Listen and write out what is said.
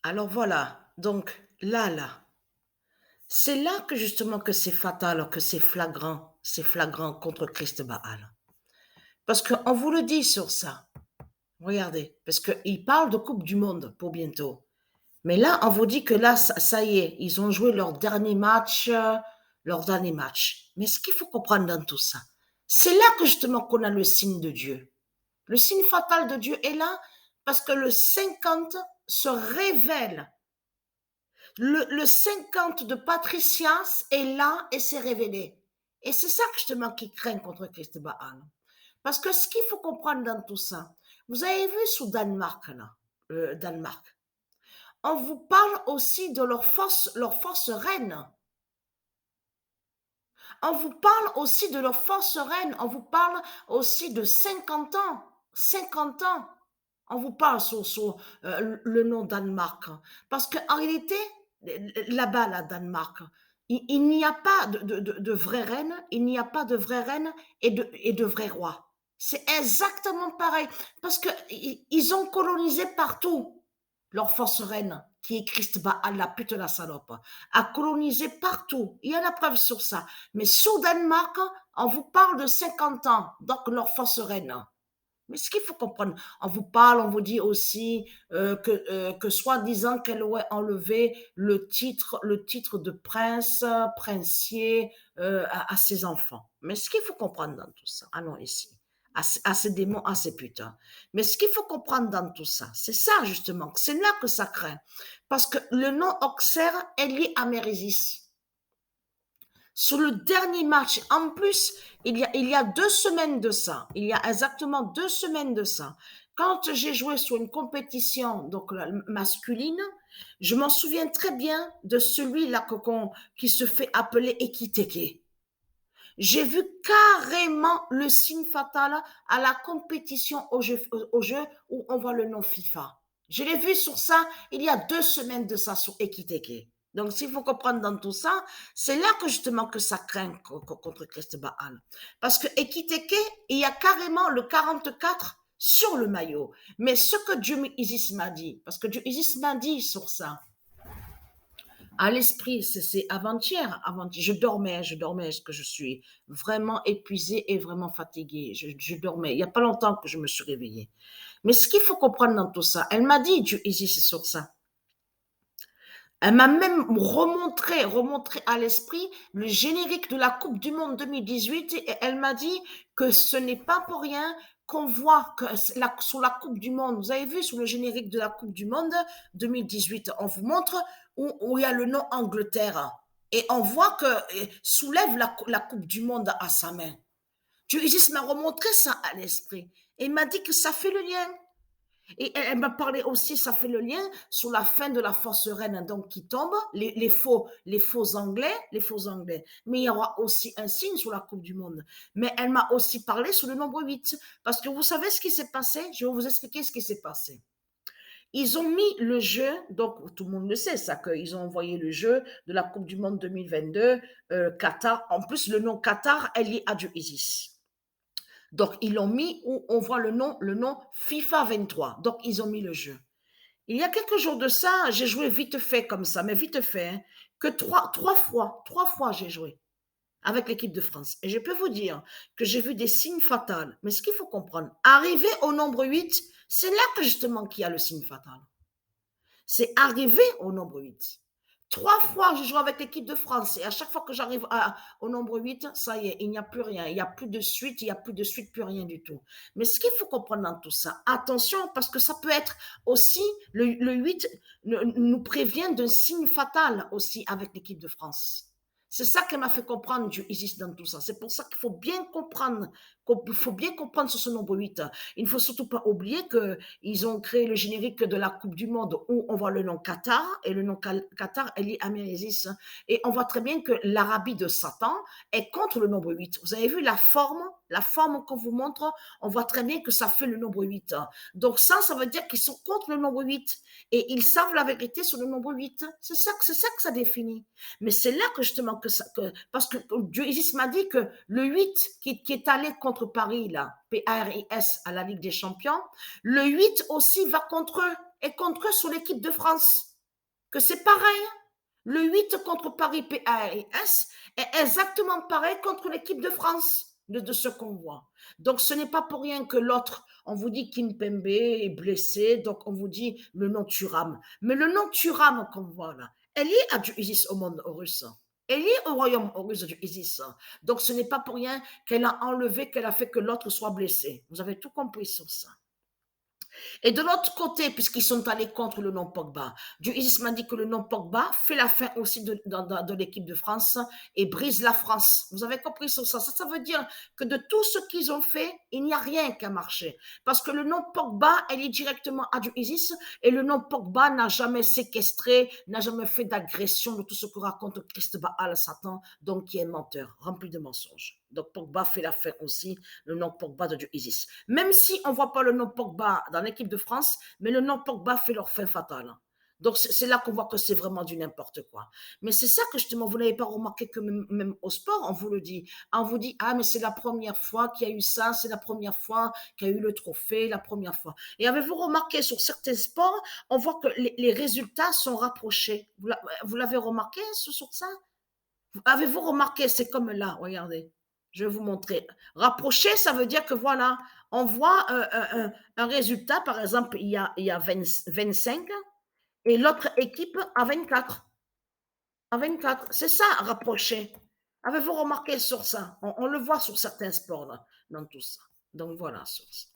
Alors voilà, donc là, c'est là que justement que c'est fatal, que c'est flagrant contre Christ Baal. Parce qu'on vous le dit sur ça. Regardez, parce qu'il parle de Coupe du Monde pour bientôt. Mais là, on vous dit que là, ça y est, ils ont joué leur dernier match. Mais ce qu'il faut comprendre dans tout ça, c'est là que justement qu'on a le signe de Dieu. Le signe fatal de Dieu est là parce que le 50 se révèle. Le 50 de Patricias est là et s'est révélé. Et c'est ça justement qui craint contre Christ Baal. Parce que ce qu'il faut comprendre dans tout ça, vous avez vu sous Danemark, là, Danemark, on vous parle aussi de leur force reine. On vous parle aussi de leur force reine. On vous parle aussi de 50 ans. 50 ans. On vous parle sur le nom Danemark. Parce qu'en réalité, là-bas, là, Danemark, il n'y a pas de vraie reine, il n'y a pas de vraie reine et de vrai roi. C'est exactement pareil. Parce qu'ils ont colonisé partout. Leur force reine, qui est Christ Baal, la pute la salope, a colonisé partout. Il y a la preuve sur ça. Mais sur Danemark, on vous parle de 50 ans, donc leur force reine. Mais ce qu'il faut comprendre, on vous parle, on vous dit aussi que soi-disant qu'elle aurait enlevé le titre de prince, princier à ses enfants. Mais ce qu'il faut comprendre dans tout ça, allons ici, à ces démons, à ces putains. Mais ce qu'il faut comprendre dans tout ça, c'est ça justement, c'est là que ça craint. Parce que le nom Auxerre est lié à Mérésis. Sur le dernier match, en plus, il y a 2 semaines de ça, il y a exactement 2 semaines de ça, quand j'ai joué sur une compétition donc masculine, je m'en souviens très bien de celui-là qui se fait appeler Ekiteke. J'ai vu carrément le signe fatal à la compétition au jeu où on voit le nom FIFA. Je l'ai vu sur ça il y a 2 semaines de ça sur Ekiteke. Donc, s'il faut comprendre dans tout ça, c'est là que justement que ça craint contre Christ Baal. Parce que Ekiteke, il y a carrément le 44 sur le maillot. Mais ce que Dieu Isis m'a dit, parce que Dieu Isis m'a dit sur ça, à l'esprit, c'est avant-hier, je dormais, parce que je suis vraiment épuisée et vraiment fatiguée. Je dormais. Il n'y a pas longtemps que je me suis réveillée. Mais ce qu'il faut comprendre dans tout ça, elle m'a dit, Dieu Isis, sur ça. Elle m'a même remontré à l'esprit le générique de la Coupe du Monde 2018 et elle m'a dit que ce n'est pas pour rien qu'on voit que sur la Coupe du Monde, vous avez vu sur le générique de la Coupe du Monde 2018, on vous montre où il y a le nom Angleterre et on voit que soulève la Coupe du Monde à sa main. Dieu Jésus m'a remontré ça à l'esprit et il m'a dit que ça fait le lien. Et elle m'a parlé aussi, ça fait le lien sur la fin de la force reine donc qui tombe, les faux anglais, les faux anglais. Mais il y aura aussi un signe sur la Coupe du Monde. Mais elle m'a aussi parlé sur le nombre 8. Parce que vous savez ce qui s'est passé? Je vais vous expliquer ce qui s'est passé. Ils ont mis le jeu, donc tout le monde le sait, ça, qu'ils ont envoyé le jeu de la Coupe du Monde 2022, Qatar. En plus, le nom Qatar est lié à Dieu Isis. Donc, ils l'ont mis où on voit le nom FIFA 23. Donc, ils ont mis le jeu. Il y a quelques jours de ça, j'ai joué vite fait comme ça, mais vite fait, hein, que trois fois j'ai joué avec l'équipe de France. Et je peux vous dire que j'ai vu des signes fatals. Mais ce qu'il faut comprendre, arriver au nombre 8, c'est là que justement qu'il y a le signe fatal. C'est arriver au nombre 8. 3 fois, je joue avec l'équipe de France et à chaque fois que j'arrive au nombre 8, ça y est, il n'y a plus rien. Il n'y a plus de suite, il n'y a plus de suite, plus rien du tout. Mais ce qu'il faut comprendre dans tout ça, attention, parce que ça peut être aussi, le 8 nous prévient d'un signe fatal aussi avec l'équipe de France. C'est ça qui m'a fait comprendre Dieu existe dans tout ça. C'est pour ça qu'il faut bien comprendre, qu'il faut bien comprendre sur ce nombre 8. Il ne faut surtout pas oublier qu'ils ont créé le générique de la Coupe du Monde où on voit le nom Qatar et le nom Qatar est lié à Mérésis. Et on voit très bien que l'Arabie de Satan est contre le nombre 8. Vous avez vu la forme qu'on vous montre, on voit très bien que ça fait le nombre 8. Donc ça veut dire qu'ils sont contre le nombre 8 et ils savent la vérité sur le nombre 8. C'est ça que ça définit. Mais c'est là que justement parce que Dieu Isis m'a dit que le 8 qui est allé contre Paris, là, P-A-R-I-S à la Ligue des Champions, le 8 aussi va contre eux et contre eux sur l'équipe de France. que c'est pareil. Le 8 contre Paris PAS est exactement pareil contre l'équipe de France, de ce qu'on voit. Donc, ce n'est pas pour rien que l'autre, on vous dit Kimpembe est blessé, donc on vous dit le nom Thuram. Mais le nom Thuram qu'on voit là, elle est à du ISIS au monde russe. Elle est au royaume russe du ISIS. Donc, ce n'est pas pour rien qu'elle a enlevé, qu'elle a fait que l'autre soit blessé. Vous avez tout compris sur ça. Et de l'autre côté, puisqu'ils sont allés contre le nom Pogba, Isis m'a dit que le nom Pogba fait la fin aussi de l'équipe de France et brise la France. Vous avez compris sur ça. Ça veut dire que de tout ce qu'ils ont fait, il n'y a rien qui a marché. Parce que le nom Pogba, elle est directement à Isis et le nom Pogba n'a jamais séquestré, n'a jamais fait d'agression de tout ce que raconte Christ Baal, Satan, donc qui est menteur, rempli de mensonges. Donc Pogba fait la fin aussi, le nom Pogba de Isis. Même si on ne voit pas le nom Pogba dans l'équipe de France, mais le nom Pogba fait leur fin fatale. Donc c'est là qu'on voit que c'est vraiment du n'importe quoi. Mais c'est ça que justement, vous n'avez pas remarqué que même au sport, on vous le dit. On vous dit, ah mais c'est la première fois qu'il y a eu ça, c'est la première fois qu'il y a eu le trophée, la première fois. Et avez-vous remarqué sur certains sports, on voit que les résultats sont rapprochés. Vous l'avez remarqué sur ça? Avez-vous remarqué, c'est comme là, regardez. Je vais vous montrer. Rapprocher, ça veut dire que voilà, on voit un résultat, par exemple, il y a 25 et l'autre équipe a 24. À 24. C'est ça, rapprocher. Avez-vous remarqué sur ça? On le voit sur certains sports, là, dans tout ça. Donc voilà, sur ça.